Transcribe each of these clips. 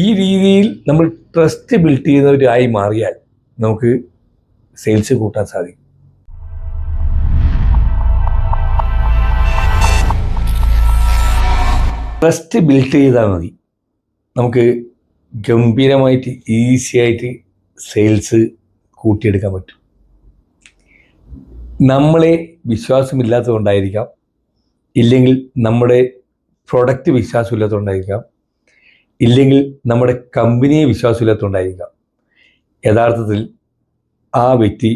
ഈ രീതിയിൽ നമ്മൾ ട്രസ്റ്റ് ബിൽഡ് ചെയ്യുന്നവരായി മാറിയാൽ നമുക്ക് സെയിൽസ് കൂട്ടാൻ സാധിക്കും. ട്രസ്റ്റ് ബിൽഡ് ചെയ്താൽ മതി, നമുക്ക് ഗംഭീരമായിട്ട് ഈസിയായിട്ട് സെയിൽസ് കൂട്ടിയെടുക്കാൻ പറ്റും. നമ്മളെ വിശ്വാസമില്ലാത്തതുകൊണ്ടായിരിക്കാം, ഇല്ലെങ്കിൽ നമ്മുടെ പ്രൊഡക്റ്റ് വിശ്വാസമില്ലാത്തതുകൊണ്ടായിരിക്കാം, ഇല്ലെങ്കിൽ നമ്മുടെ കമ്പനിയെ വിശ്വാസമില്ലാത്തതുകൊണ്ടായിരിക്കാം യഥാർത്ഥത്തിൽ ആ വ്യക്തി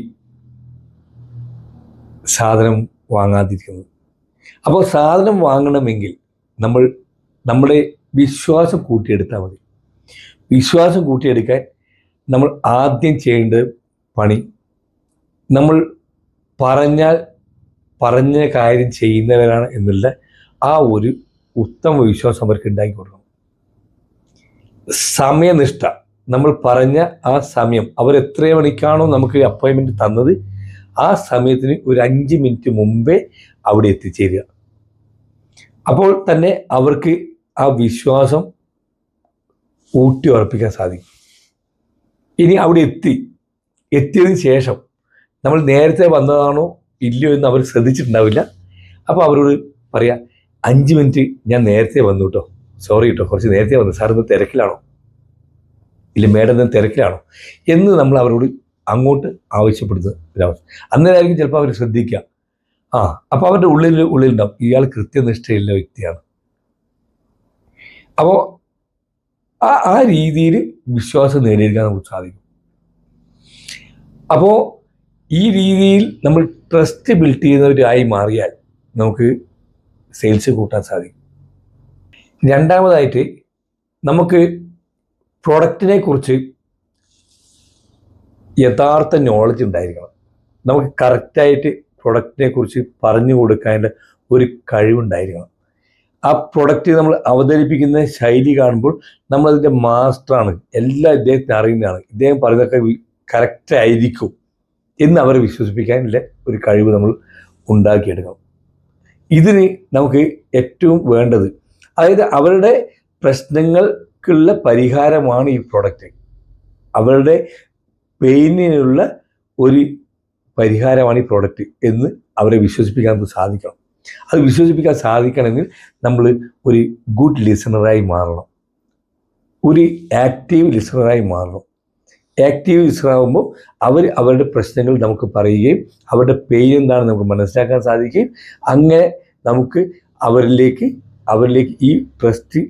സാധനം വാങ്ങാതിരിക്കുന്നത്. അപ്പോൾ സാധനം വാങ്ങണമെങ്കിൽ നമ്മൾ നമ്മുടെ വിശ്വാസം കൂട്ടിയെടുത്താൽ മതി. വിശ്വാസം കൂട്ടിയെടുക്കാൻ നമ്മൾ ആദ്യം ചെയ്യേണ്ട പണി, നമ്മൾ പറഞ്ഞ കാര്യം ചെയ്യുന്നവരാണ് എന്നുള്ള ആ ഒരു ഉത്തമ വിശ്വാസം അവർക്ക് ഉണ്ടാക്കി കൊടുക്കണം. സമയനിഷ്ഠ, നമ്മൾ പറഞ്ഞ ആ സമയം, അവർ എത്ര മണിക്കാണോ നമുക്ക് അപ്പോയിൻമെൻറ്റ് തന്നത് ആ സമയത്തിന് ഒരു 5 മിനിറ്റ് മുമ്പേ അവിടെ എത്തിച്ചേരുക. അപ്പോൾ തന്നെ അവർക്ക് ആ വിശ്വാസം ഊട്ടി ഉറപ്പിക്കാൻ സാധിക്കും. ഇനി അവിടെ എത്തിയതിന് ശേഷം നമ്മൾ നേരത്തെ വന്നതാണോ ഇല്ലയോ എന്ന് അവർ ശ്രദ്ധിച്ചിട്ടുണ്ടാവില്ല. അപ്പോൾ അവരോട് പറയാം, 5 മിനിറ്റ് ഞാൻ നേരത്തെ വന്നു കേട്ടോ, സോറി കേട്ടോ, കുറച്ച് നേരത്തെ വന്നു, സാർ ഇന്ന് തിരക്കിലാണോ, ഇല്ല മേഡം ഇന്ന് തിരക്കിലാണോ എന്ന് നമ്മൾ അവരോട് അങ്ങോട്ട് ആവശ്യപ്പെടുന്ന ഒരവസ്ഥ. അന്നേരമായിരിക്കും ചിലപ്പോൾ അവർ ശ്രദ്ധിക്കുക. അപ്പോൾ അവരുടെ ഉള്ളിലുണ്ടാവും ഇയാൾ കൃത്യനിഷ്ഠയുള്ള വ്യക്തിയാണ്. അപ്പോൾ ആ രീതിയിൽ വിശ്വാസം നേടിയെടുക്കാൻ നമുക്ക് സാധിക്കും. അപ്പോൾ ഈ രീതിയിൽ നമ്മൾ ട്രസ്റ്റ് ബിൽഡ് ചെയ്യുന്നവരായി മാറിയാൽ നമുക്ക് സെയിൽസ് കൂട്ടാൻ സാധിക്കും. രണ്ടാമതായിട്ട് നമുക്ക് പ്രൊഡക്റ്റിനെ കുറിച്ച് യഥാർത്ഥ നോളജ് ഉണ്ടായിരിക്കണം. നമുക്ക് കറക്റ്റായിട്ട് പ്രൊഡക്റ്റിനെ കുറിച്ച് പറഞ്ഞു കൊടുക്കാനുള്ള ഒരു കഴിവുണ്ടായിരിക്കണം. ആ പ്രൊഡക്റ്റ് നമ്മൾ അവതരിപ്പിക്കുന്ന ശൈലി കാണുമ്പോൾ നമ്മളതിൻ്റെ മാസ്റ്ററാണ്, എല്ലാം ഇദ്ദേഹത്തിന് അറിയുന്നതാണ്, ഇദ്ദേഹം പറയുന്നതൊക്കെ കറക്റ്റ് ആയിരിക്കും എന്ന് അവരെ വിശ്വസിപ്പിക്കാനുള്ള ഒരു കഴിവ് നമ്മൾ ഉണ്ടാക്കിയെടുക്കണം. ഇതിന് നമുക്ക് ഏറ്റവും വേണ്ടത്, അതായത് അവരുടെ പ്രശ്നങ്ങൾക്കുള്ള പരിഹാരമാണ് ഈ പ്രൊഡക്റ്റ്, അവരുടെ പെയിനിനുള്ള ഒരു പരിഹാരമാണ് ഈ പ്രൊഡക്റ്റ് എന്ന് അവരെ വിശ്വസിപ്പിക്കാൻ നമുക്ക് സാധിക്കണം. അത് വിശ്വസിപ്പിക്കാൻ സാധിക്കണമെങ്കിൽ നമ്മൾ ഒരു ഗുഡ് ലിസണറായി മാറണം, ഒരു ആക്റ്റീവ് ലിസണറായി മാറണം. ആക്റ്റീവ് ലിസണറാകുമ്പോൾ അവരുടെ പ്രശ്നങ്ങൾ നമുക്ക് പറയുകയും അവരുടെ പെയിൻ എന്താണെന്ന് നമുക്ക് മനസ്സിലാക്കാൻ സാധിക്കുകയും അങ്ങനെ നമുക്ക് അവരിലേക്ക് ഈ ട്രസ്റ്റ്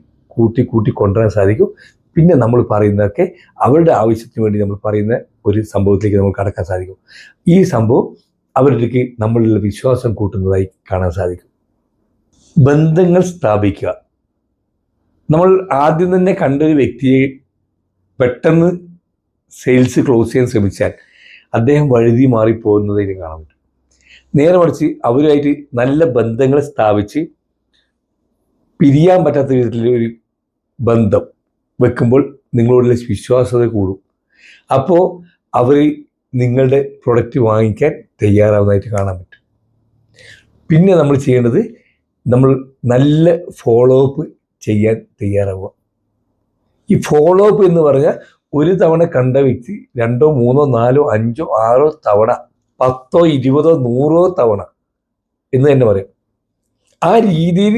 കൂട്ടി കൊണ്ടുവരാൻ സാധിക്കും. പിന്നെ നമ്മൾ പറയുന്നതൊക്കെ അവരുടെ ആവശ്യത്തിന് വേണ്ടി നമ്മൾ പറയുന്ന ഒരു സംഭവത്തിലേക്ക് നമുക്ക് കടക്കാൻ സാധിക്കും. ഈ സംഭവം അവരിലേക്ക് നമ്മളുടെ വിശ്വാസം കൂട്ടുന്നതായി കാണാൻ സാധിക്കും. ബന്ധങ്ങൾ സ്ഥാപിക്കുക. നമ്മൾ ആദ്യം തന്നെ കണ്ടൊരു വ്യക്തിയെ പെട്ടെന്ന് സെയിൽസ് ക്ലോസ് ചെയ്യാൻ ശ്രമിച്ചാൽ അദ്ദേഹം വഴുതി മാറിപ്പോകുന്നതായി കാണാൻ പറ്റും. നേരെ മറിച്ച് അവരുമായിട്ട് നല്ല ബന്ധങ്ങൾ സ്ഥാപിച്ച് പിരിയാൻ പറ്റാത്ത വിധത്തിലൊരു ബന്ധം വെക്കുമ്പോൾ നിങ്ങളോടുള്ള വിശ്വാസ്യത കൂടും. അപ്പോൾ അവർ നിങ്ങളുടെ പ്രൊഡക്റ്റ് വാങ്ങിക്കാൻ തയ്യാറാവുന്നതായിട്ട് കാണാൻ പറ്റും. പിന്നെ നമ്മൾ ചെയ്യേണ്ടത്, നമ്മൾ നല്ല ഫോളോ അപ്പ് ചെയ്യാൻ തയ്യാറാവുക. ഈ ഫോളോ അപ്പ് എന്ന് പറഞ്ഞാൽ ഒരു തവണ കണ്ട വ്യക്തി 2, 3, 4, 5, 6 തവണ, 10, 20, 100 തവണ എന്ന് തന്നെ പറയാം. ആ രീതിയിൽ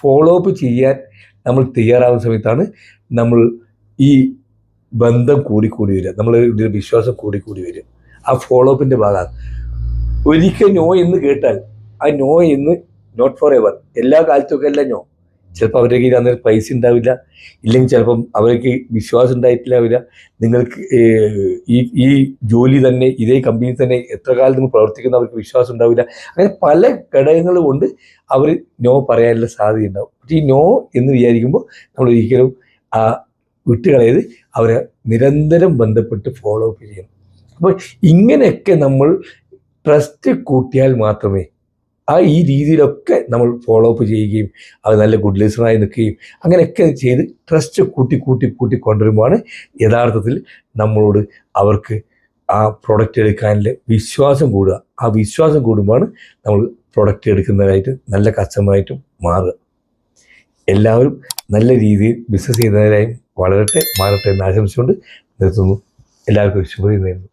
ഫോളോ അപ്പ് ചെയ്യാൻ നമ്മൾ തയ്യാറാവുന്ന സമയത്താണ് നമ്മൾ ഈ ബന്ധം കൂടിക്കൂടി വരിക, നമ്മൾ വിശ്വാസം കൂടിക്കൂടി വരിക. ആ ഫോളോ അപ്പിൻ്റെ ഭാഗമാണ്. ഒരിക്കൽ നോ എന്ന് കേട്ടാൽ ആ നോ എന്ന് നോട്ട് ഫോർ എവർ, എല്ലാ കാലത്തൊക്കെ അല്ല നോ. ചിലപ്പോൾ അവരുടെ കയ്യിൽ അന്നേരം പൈസ ഉണ്ടാവില്ല, ഇല്ലെങ്കിൽ ചിലപ്പം അവർക്ക് വിശ്വാസം ഉണ്ടായിട്ടില്ലാവില്ല. നിങ്ങൾക്ക് ഈ ജോലി തന്നെ, ഇതേ കമ്പനിയിൽ തന്നെ എത്ര കാലം നിങ്ങൾ പ്രവർത്തിക്കുന്ന അവർക്ക് വിശ്വാസം ഉണ്ടാവില്ല. അങ്ങനെ പല ഘടകങ്ങൾ കൊണ്ട് അവർ നോ പറയാനുള്ള സാധ്യത ഉണ്ടാവും. പക്ഷേ ഈ നോ എന്ന് വിചാരിക്കുമ്പോൾ നമ്മൾ ഒരിക്കലും ആ വിട്ടുകളയത് അവരെ നിരന്തരം ബന്ധപ്പെട്ട് ഫോളോ അപ്പ് ചെയ്യണം. അപ്പോൾ ഇങ്ങനെയൊക്കെ നമ്മൾ ട്രസ്റ്റ് കൂട്ടിയാൽ മാത്രമേ ഈ രീതിയിലൊക്കെ നമ്മൾ ഫോളോ അപ്പ് ചെയ്യുകയും അത് നല്ല ഗുഡ് ലിസണറായി നിൽക്കുകയും അങ്ങനെയൊക്കെ ചെയ്ത് ട്രസ്റ്റ് കൂട്ടി കൊണ്ടുവരുമ്പോഴാണ് യഥാർത്ഥത്തിൽ നമ്മളോട് അവർക്ക് ആ പ്രൊഡക്റ്റ് എടുക്കാനുള്ള വിശ്വാസം കൂടുക. ആ വിശ്വാസം കൂടുമ്പോഴാണ് നമ്മൾ പ്രൊഡക്റ്റ് എടുക്കുന്നവരായിട്ട് നല്ല കസ്റ്റമറായിട്ടും മാറുക. എല്ലാവരും നല്ല രീതിയിൽ ബിസിനസ് ചെയ്യുന്നവരായും വളരട്ടെ, മാറട്ടെ എന്ന് ആശംസിച്ചുകൊണ്ട് നിർത്തുന്നു. എല്ലാവർക്കും ശുഭദിനം നേരുന്നു.